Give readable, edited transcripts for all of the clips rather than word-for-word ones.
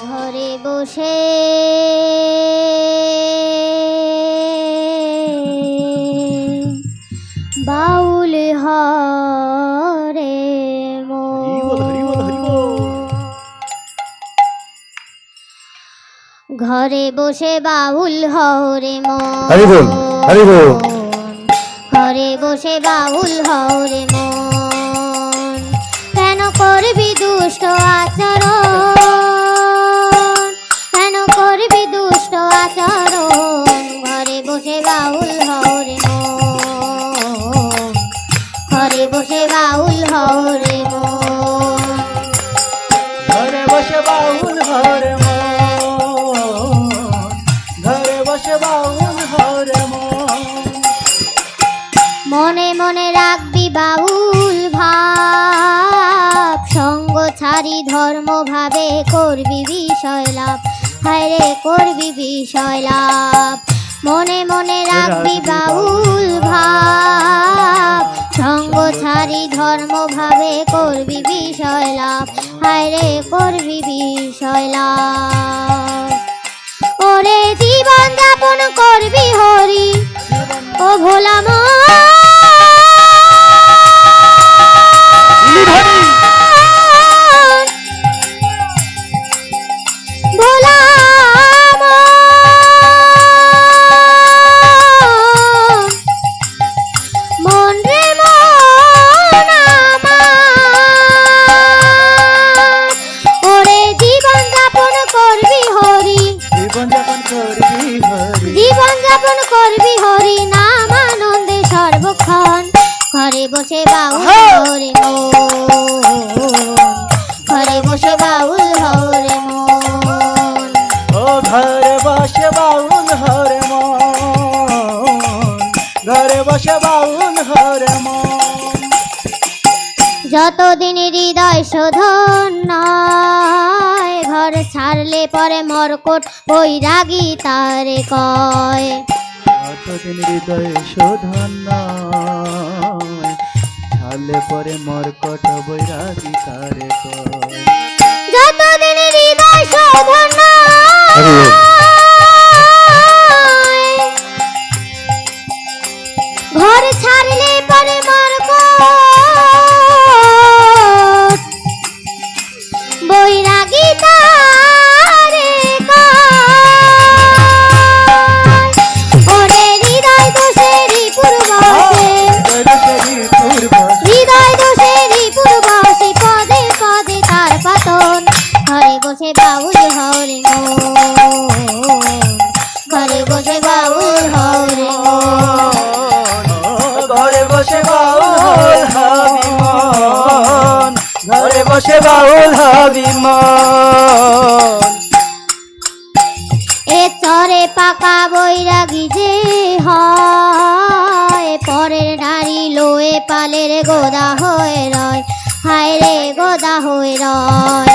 ঘরে বসে বাউল হরে ঘরে বসে বাউল হরে মন ঘরে বসে বাউল হরে মন কেন করবি দুষ্ট আচরণ কেন করবি দুষ্ট আচরণ ঘরে বসে বাউল হরে মন ঘরে বসে বাউল হরে মন ঘরে বসে বাউল হরে মন ঘরে বসে বাউল হরে মন মনে মনে রাখবি বাউল ভাব সঙ্গ ছাড়ি ধর্ম ভাবে করবি বিষয় লাভ হায়রে করবি বিষয় লাভ মনে মনে রাখবি বাউল ভাব সঙ্গ ছাড়ি ধর্ম ভাবে করবি বিষয় লাভ হায়রে করবি বিষয় লাভ ওরে জীবন যাপন করবি হরি ও ভোলা মন ভোলা মন রে মন আমার ওরে জীবন যাপন করবি হরি জীবন যাপন করবি হরি জীবন যাপন করবি হরি নাম আনন্দে সর্বক্ষণ ঘরে বসে বাউল হরে মন ঘরে বসে বাউল হরে মন ও ঘরে বসে বাউল হরে মন ঘরে বসে বাউল হরে মন যতদিন হৃদয় শোধন নয় ঘর ছাড়লে পরে মরকট বৈরাগী তারে কয় যতদিন হৃদয়ে শোধন নয় ছাড়লে পরে মরকট বৈরাগী তারে কয় যতদিন হৃদয় শোধন নয় ঘর ছাড়লে পরে মরকট বৈরাগী তারে কয় ওরে হৃদয় দোষেরই পূর্বসে হৃদয় দোষেরই পূর্বসে পদে পদে তার পতন ঘরে বসে বাউল হরে মন ঘরে বসে বাউল হরে মন ঘরে বসে বাউল হবি মন ঘরে বসে বাউল হবি মন এ চরে পাকা বৈরাগী যে হয় পরের নারী লোয়ে পালের গোদা হয়ে রয় হায় রে গোদা হয়ে রয়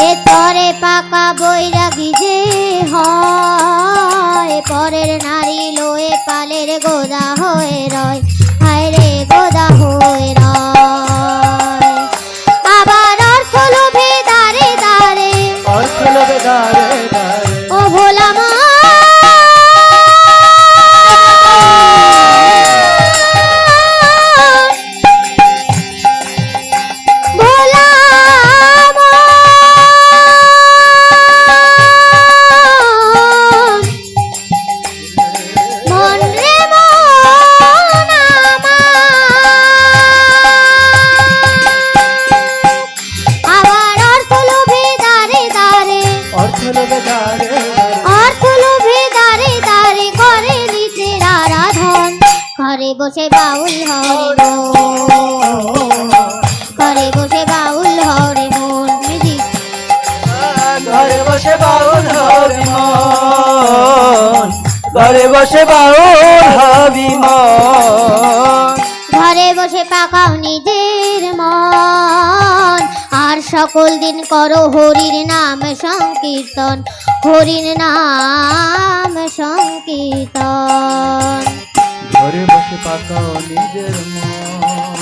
এ চরে পাকা বৈরাগী যে হয় পরের নারী লোয়ে পালের গোদা হয়ে রয় হায় রে গোদা হয়ে রয় আবার অর্থ লোভে দাঁড়ে দাঁড়ে অর্থ লোভে দাঁড়ে দাঁড়ে ও ভোলা মন ভোলা মন রে মন আমার আবার অর্থ লোভে দাঁড়ে দাঁড়ে অর্থ লোভে দাঁড়ে অর্থ লোভে দাঁড়ে দাঁড়ে করে নিজের আরাধন ঘরে বসে বাউল হরে মন ঘরে বসে বাউল হরে মন ঘরে বসে বাউল হবি মন ঘরে বসে বাউল হবি মন ঘরে বসে পাকাও নিজের মন আর সকল দিন করো হরির নাম সংকীর্তন, হরির নাম সংকীর্তন। ঘরে বসে পাকাও নিজের মন,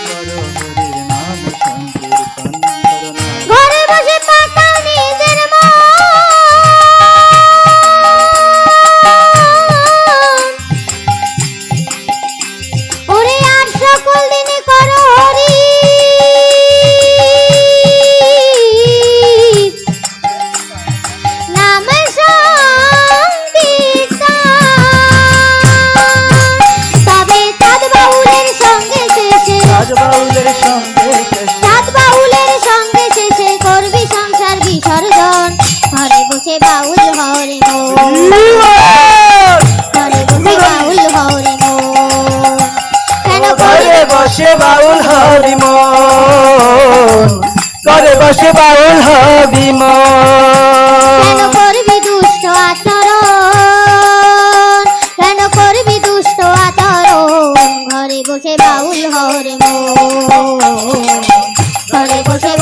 করো হরির নাম সংকীর্তন করো না। ঘরে বসে পাকাও নিজের মন, ওরে আর সকল দিন করো হরি নাম সংকীর্তন। তবে চাঁদ বাউলের সঙ্গে শেষে, রাজ বাউলের সঙ্গে শেষ, চাঁদ বাউলের সঙ্গে শেষে করবি সংসার বিসর্জন। ঘরে বসে বাউল হরে মন, ঘরে বসে বাউল হরে মন। কেন ঘরে বসে বাউল হরি মন, ঘরে বসে বাউল হরি কেন মন। করবি দুষ্ট আচরণ, কেন করবি দুষ্ট আচরণ। ঘরে বসে বাউল হরে মন, ঘরে বসে